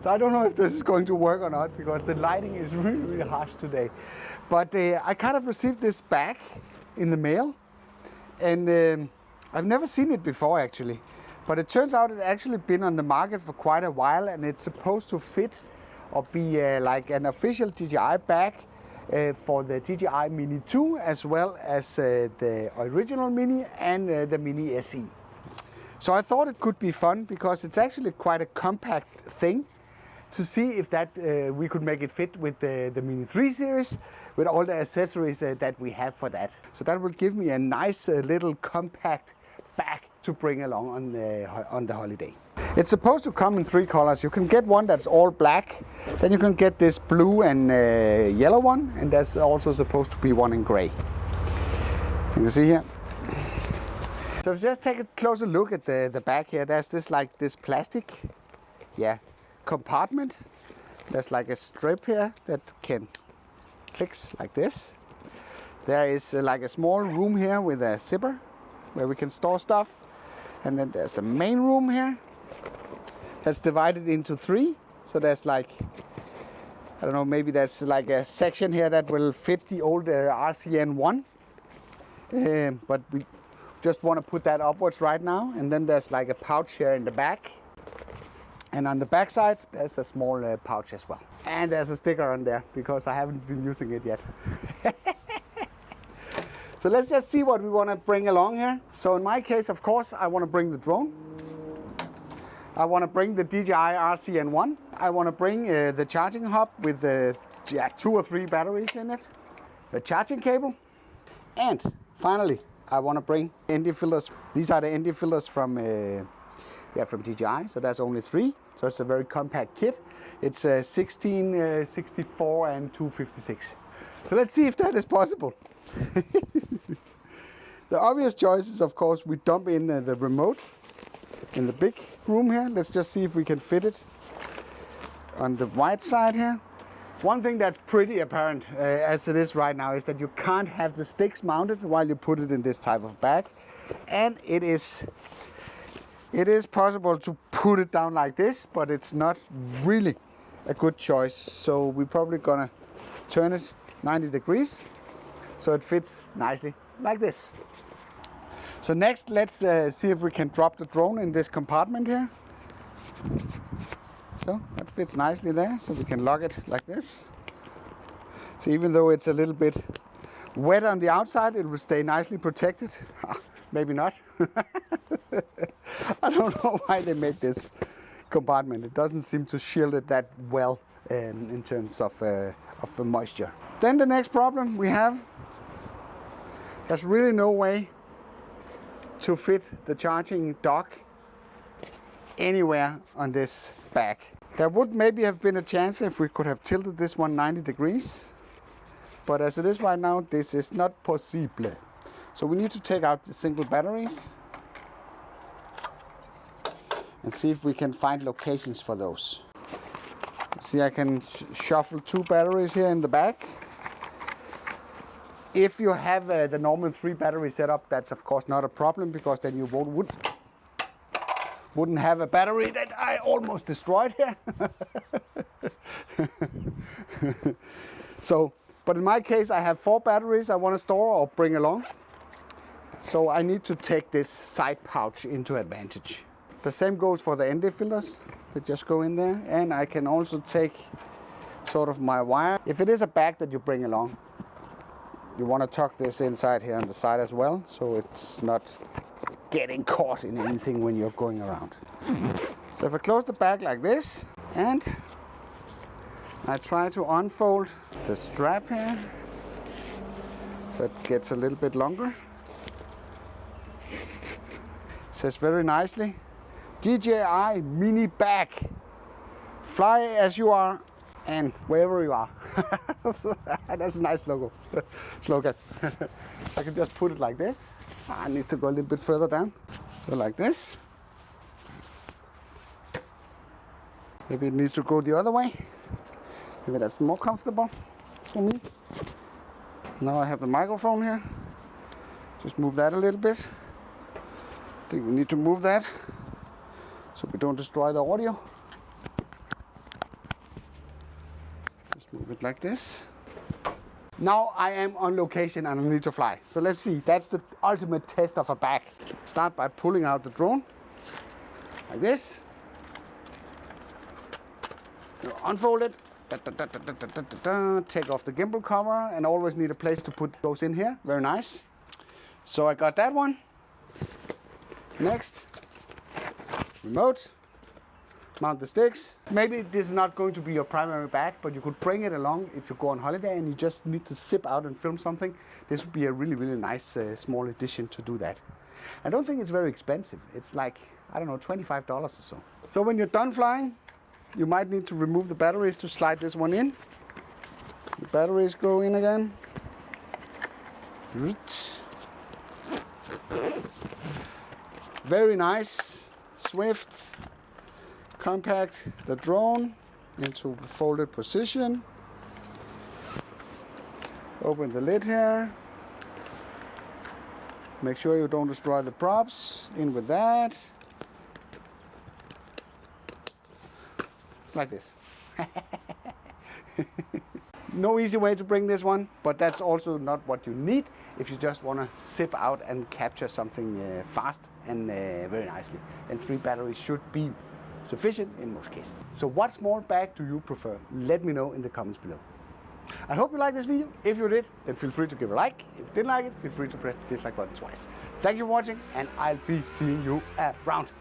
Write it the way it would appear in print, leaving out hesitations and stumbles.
So I don't know if this is going to work or not because the lighting is really, really harsh today. But I kind of received this bag in the mail, and I've never seen it before actually. But it turns out it's actually been on the market for quite a while, and it's supposed to fit or be like an official DJI bag for the DJI Mini 2, as well as the original Mini and the Mini SE. So I thought it could be fun because it's actually quite a compact thing, to see if that we could make it fit with the Mini 3 series with all the accessories that we have for that. So that will give me a nice little compact bag to bring along on the holiday. It's supposed to come in 3 colors. You can get one that's all black, then you can get this blue and yellow one, and there's also supposed to be one in gray. You can see here. So just take a closer look at the back here. There's this plastic, compartment. There's like a strip here that clicks like this. There is like a small room here with a zipper where we can store stuff. And then there's a main room here that's divided into 3. So there's like, I don't know, maybe there's like a section here that will fit the old RCN1. But we just want to put that upwards right now. And then there's like a pouch here in the back. And on the back side, there's a small pouch as well. And there's a sticker on there because I haven't been using it yet. So let's just see what we want to bring along here. So in my case, of course, I want to bring the drone. I want to bring the DJI RCN1. I want to bring the charging hub with the 2 or 3 batteries in it, the charging cable, and finally, I want to bring ND filters. These are the ND filters from DJI, so that's only 3. So it's a very compact kit. It's 16, 64 and 256. So let's see if that is possible. The obvious choice is, of course, we dump in the remote in the big room here. Let's just see if we can fit it on the right side here. One thing that's pretty apparent as it is right now is that you can't have the sticks mounted while you put it in this type of bag. And it is possible to put it down like this, but it's not really a good choice. So we're probably gonna turn it 90 degrees so it fits nicely like this. So next, let's see if we can drop the drone in this compartment here. So that fits nicely there, so we can lock it like this. So even though it's a little bit wet on the outside, it will stay nicely protected. Maybe not. I don't know why they made this compartment. It doesn't seem to shield it that well in terms of moisture. Then the next problem we have, there's really no way to fit the charging dock anywhere on this bag. There would maybe have been a chance if we could have tilted this one 90 degrees, but as it is right now, this is not possible. So we need to take out the single batteries and see if we can find locations for those. See, I can shuffle 2 batteries here in the back. If you have the normal 3 battery setup, that's of course not a problem, because then you wouldn't have a battery that I almost destroyed here. But in my case, I have 4 batteries I want to store or bring along. So I need to take this side pouch into advantage. The same goes for the ND filters. They just go in there. And I can also take sort of my wire. If it is a bag that you bring along, you want to tuck this inside here on the side as well, so it's not getting caught in anything when you're going around. So if I close the bag like this, and I try to unfold the strap here, so it gets a little bit longer. It says very nicely, DJI Mini Bag. Fly as you are and wherever you are. That's a nice slogan. I can just put it like this. It needs to go a little bit further down. So like this. Maybe it needs to go the other way. Maybe that's more comfortable for me. Now I have the microphone here. Just move that a little bit. I think we need to move that so we don't destroy the audio. Move it like this. Now I am on location and I need to fly. So let's see, that's the ultimate test of a bag. Start by pulling out the drone, like this. You unfold it, take off the gimbal cover, and always need a place to put those in here. Very nice. So I got that one. Next, remote. Mount the sticks. Maybe this is not going to be your primary bag, but you could bring it along if you go on holiday and you just need to zip out and film something. This would be a really, really nice small addition to do that. I don't think it's very expensive. It's like, I don't know, $25 or so. So when you're done flying, you might need to remove the batteries to slide this one in. The batteries go in again. Very nice, swift. Compact the drone into the folded position. Open the lid here. Make sure you don't destroy the props. In with that. Like this. No easy way to bring this one, but that's also not what you need if you just want to zip out and capture something fast and very nicely. And 3 batteries should be sufficient in most cases. So what small bag do you prefer? Let me know in the comments below. I hope you liked this video. If you did, then feel free to give a like. If you didn't like it, feel free to press the dislike button twice. Thank you for watching, and I'll be seeing you around.